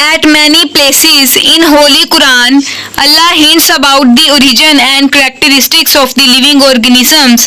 At many places in Holy Quran, Allah hints about the origin and characteristics of the living organisms.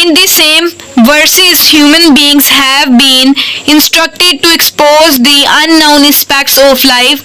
In the same verses, human beings have been instructed to expose the unknown aspects of life.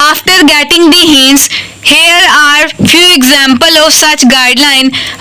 After getting the hints, here are few example of such guideline.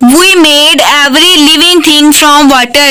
We made every living thing from water.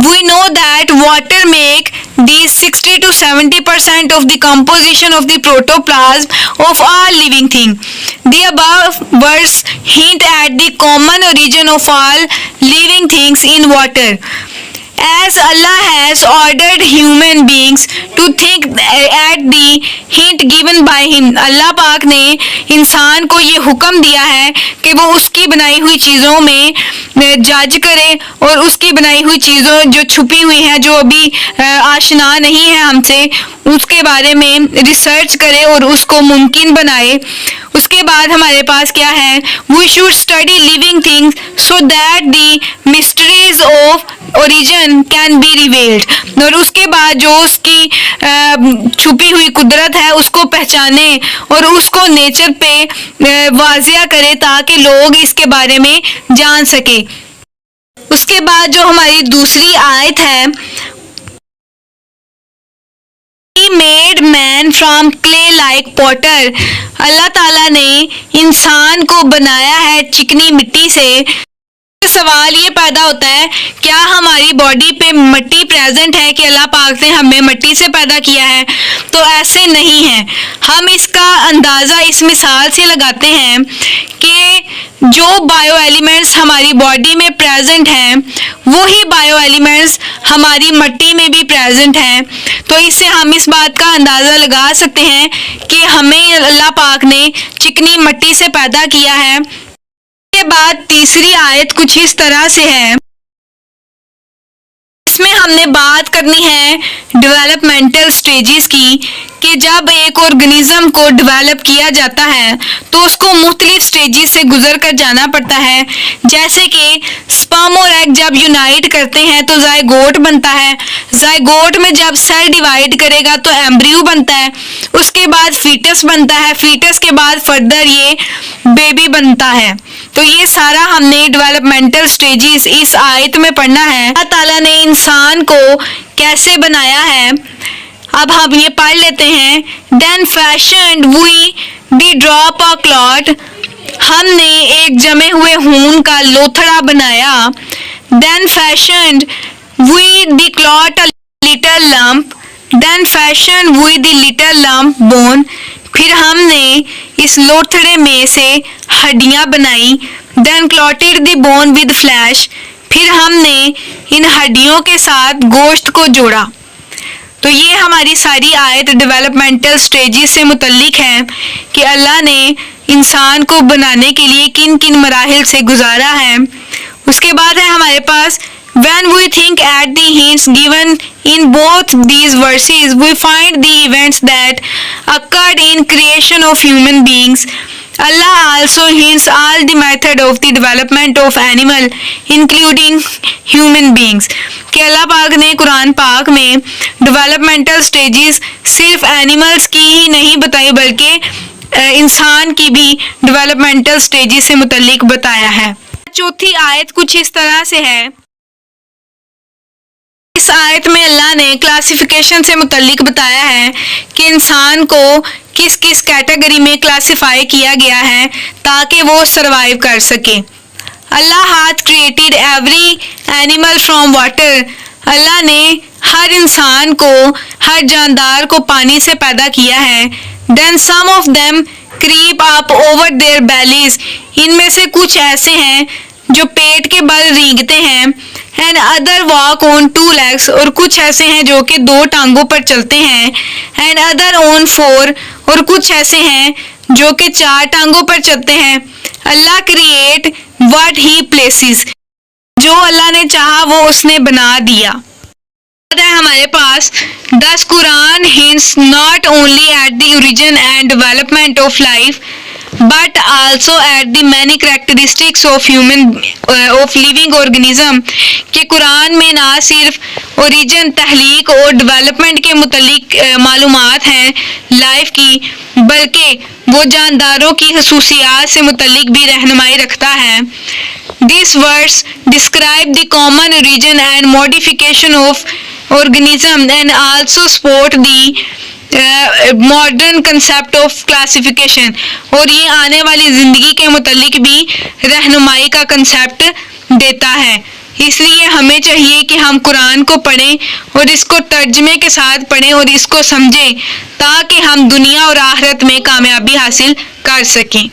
We know that water make these 60 to 70% of the composition of the protoplasm of all living thing. The above words hint at the common origin of all living things in water. As Allah has ordered human beings to think at the hint given by him. اللہ پاک نے انسان کو یہ حکم دیا ہے کہ وہ اس کی بنائی ہوئی چیزوں میں جج کرے اور اس کی بنائی ہوئی چیزوں جو چھپی ہوئی ہیں, جو ابھی آشنا نہیں ہے ہم سے, اس کے بارے میں ریسرچ کرے اور اس کو ممکن بنائے. اس کے بعد ہمارے پاس کیا ہے, we should study living things so that the mysteries of origin can be revealed. اور اس کے بعد جو اس کی چھپی ہوئی قدرت ہے اس کو پہچانے اور اس کو نیچر پہ واضح کرے تاکہ لوگ اس کے بارے میں جان سکے. اس کے بعد جو ہماری دوسری آیت ہے, made man from clay like potter. اللہ تعالیٰ نے انسان کو بنایا ہے چکنی مٹی سے. سوال یہ پیدا ہوتا ہے, کیا ہماری باڈی پہ مٹی پریزنٹ ہے کہ اللہ پاک نے ہمیں مٹی سے پیدا کیا ہے؟ تو ایسے نہیں ہے. ہم اس کا اندازہ اس مثال سے لگاتے ہیں کہ جو بائیو ایلیمنٹس ہماری باڈی میں پریزنٹ ہیں وہی بائیو ایلیمنٹس ہماری مٹی میں بھی پریزنٹ ہیں. تو اس سے ہم اس بات کا اندازہ لگا سکتے ہیں کہ ہمیں اللہ پاک نے چکنی مٹی سے پیدا کیا ہے. اس کے بعد تیسری آیت کچھ اس طرح سے ہے, اس میں ہم نے بات کرنی ہے ڈیولپمنٹل سٹیجز کی, کہ جب ایک آرگنزم کو ڈیولپ کیا جاتا ہے تو اس کو مختلف سٹیجز سے گزر کر جانا پڑتا ہے. جیسے کہ سپرم اور ایگ جب یونائٹ کرتے ہیں تو زائگوٹ بنتا ہے. زائگوٹ میں جب سیل ڈیوائڈ کرے گا تو ایمبریو بنتا ہے. اس کے بعد فیٹس بنتا ہے. فیٹس کے بعد فردر یہ بیبی بنتا ہے. تو یہ سارا ہم نے ڈیولپمنٹل سٹیجز اس آیت میں پڑھنا ہے. اللہ تعالیٰ نے انسان کو کیسے بنایا ہے اب ہم یہ پڑھ لیتے ہیں. Then fashioned we the drop of clot. ہم نے ایک جمے ہوئے خون کا لوتھڑا بنایا. Then fashioned we the clot a little lump. Then fashioned we the little lump bone. پھر ہم نے اس لوتھڑے میں سے ہڈیاں بنائی. Then clotted the bone with flesh. پھر ہم نے ان ہڈیوں کے ساتھ گوشت کو جوڑا. تو یہ ہماری ساری آیت ڈیولپمنٹل سٹیجز سے متعلق ہے کہ اللہ نے انسان کو بنانے کے لیے کن کن مراحل سے گزارا ہے. اس کے بعد ہے ہمارے پاس when we think at the hints given in both these verses we find the events that occurred in creation of human beings. Allah also hints all the method of the development of animal including human beings. کہ اللہ پاک نے قرآن پاک میں developmental stages صرف animals کی ہی نہیں بتائی بلکہ انسان کی بھی ڈیولپمنٹل سٹیجز سے متعلق بتایا ہے. چوتھی آیت کچھ اس طرح سے ہے. اس آیت میں اللہ نے کلاسیفیکیشن سے متعلق بتایا ہے کہ انسان کو کس کس کیٹیگری میں کلاسیفائی کیا گیا ہے تاکہ وہ سروائیو کر سکے. اللہ ہاتھ created every animal from water. اللہ نے ہر انسان کو, ہر جاندار کو پانی سے پیدا کیا ہے. Then some of them creep up over their bellies. ان میں سے کچھ ایسے ہیں جو پیٹ کے بل رینگتے ہیں. And other walk on 2 legs. اور کچھ ایسے ہیں جو کہ 2 ٹانگوں پر چلتے ہیں. And other on 4. اور کچھ ایسے ہیں جو کہ 4 ٹانگوں پر چلتے ہیں. اللہ کریٹ واٹ ہی پلیسز. جو اللہ نے چاہا وہ اس نے بنا دیا. ہمارے پاس 10 قرآن hints not only at the origin and development of life but also at the many characteristics of living organism. کہ قرآن میں نہ صرف اوریجن, تخلیق اور ڈیولپمنٹ کے متعلق معلومات ہیں لائف کی, بلکہ وہ جانداروں کی خصوصیات سے متعلق بھی رہنمائی رکھتا ہے. These words describe the common origin and modification of organism and also support the modern concept of classification. اور یہ آنے والی زندگی کے متعلق بھی رہنمائی کا کنسیپٹ دیتا ہے. اس لیے ہمیں چاہیے کہ ہم قرآن کو پڑھیں اور اس کو ترجمے کے ساتھ پڑھیں اور اس کو سمجھیں تاکہ ہم دنیا اور آخرت میں کامیابی حاصل کر سکیں.